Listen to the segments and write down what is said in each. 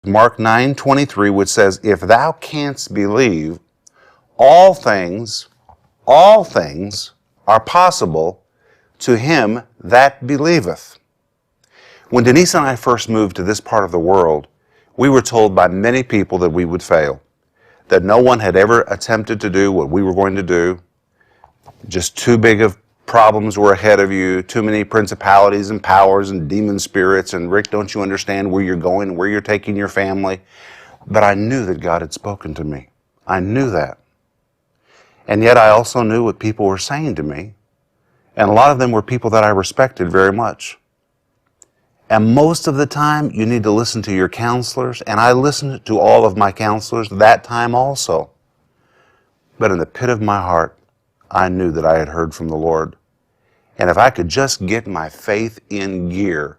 Mark 9:23, which says, if thou canst believe, all things are possible to him that believeth. When Denise and I first moved to this part of the world, we were told by many people that we would fail, that no one had ever attempted to do what we were going to do, just too big of problems were ahead of you, too many principalities and powers and demon spirits, and Rick, don't you understand where you're going, where you're taking your family? But I knew that God had spoken to me. I knew that. And yet I also knew what people were saying to me, and a lot of them were people that I respected very much. And most of the time, you need to listen to your counselors, and I listened to all of my counselors that time also. But in the pit of my heart, I knew that I had heard from the Lord. And if I could just get my faith in gear,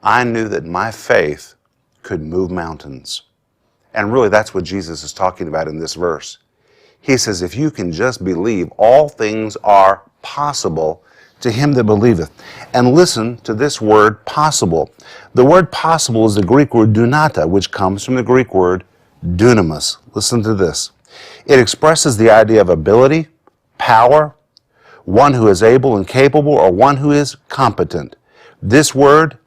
I knew that my faith could move mountains. And really, that's what Jesus is talking about in this verse. He says, if you can just believe, all things are possible to him that believeth. And listen to this word, possible. The word possible is the Greek word dunata, which comes from the Greek word dunamis. Listen to this. It expresses the idea of ability, power, one who is able and capable, or one who is competent. This word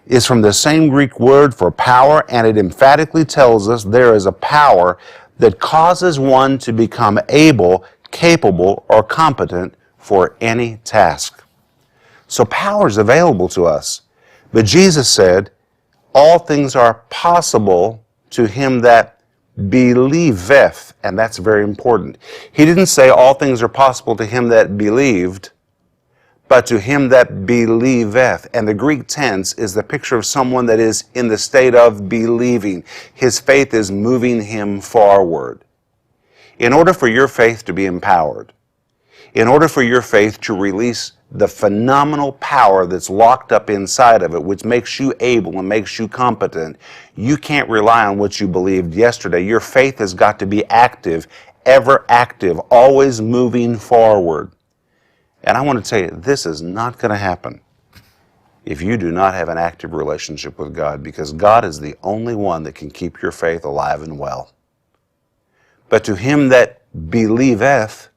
is from the same Greek word for power, and it emphatically tells us there is a power that causes one to become able, capable, or competent for any task. So power is available to us. But Jesus said, all things are possible to him that believeth, and that's very important. He didn't say all things are possible to him that believed, but to him that believeth. And the Greek tense is the picture of someone that is in the state of believing. His faith is moving him forward. In order for your faith to be empowered, in order for your faith to release the phenomenal power that's locked up inside of it, which makes you able and makes you competent, you can't rely on what you believed yesterday. Your faith has got to be active, ever active, always moving forward. And I want to tell you, this is not going to happen if you do not have an active relationship with God, because God is the only one that can keep your faith alive and well. But to him that believeth,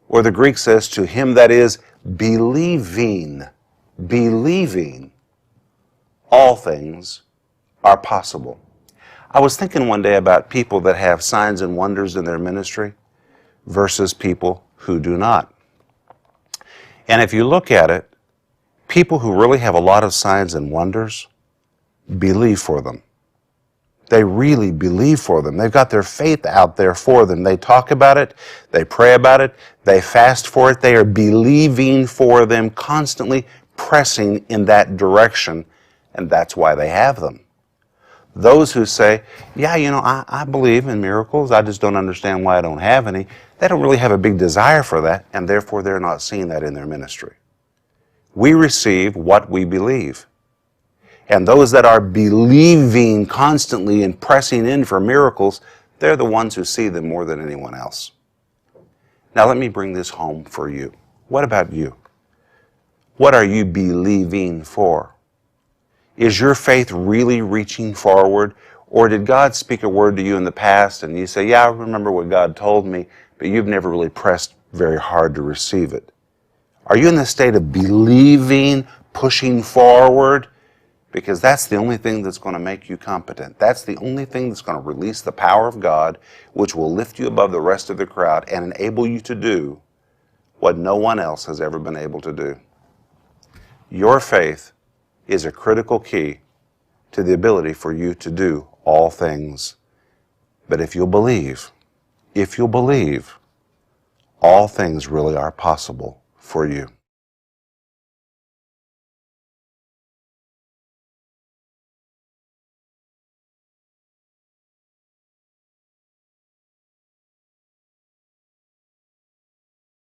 or the Greek says, to him that is believing, all things are possible. I was thinking one day about people that have signs and wonders in their ministry versus people who do not. And if you look at it, people who really have a lot of signs and wonders believe for them. They really believe for them. They've got their faith out there for them. They talk about it, they pray about it, they fast for it. They are believing for them, constantly pressing in that direction, and that's why they have them. Those who say, yeah, I believe in miracles, I just don't understand why I don't have any, they don't really have a big desire for that, and therefore they're not seeing that in their ministry. We receive what we believe. And those that are believing constantly and pressing in for miracles, they're the ones who see them more than anyone else. Now let me bring this home for you. What about you? What are you believing for? Is your faith really reaching forward? Or did God speak a word to you in the past and you say, yeah, I remember what God told me, but you've never really pressed very hard to receive it? Are you in the state of believing, pushing forward? Because that's the only thing that's going to make you competent. That's the only thing that's going to release the power of God, which will lift you above the rest of the crowd and enable you to do what no one else has ever been able to do. Your faith is a critical key to the ability for you to do all things. But if you'll believe, all things really are possible for you.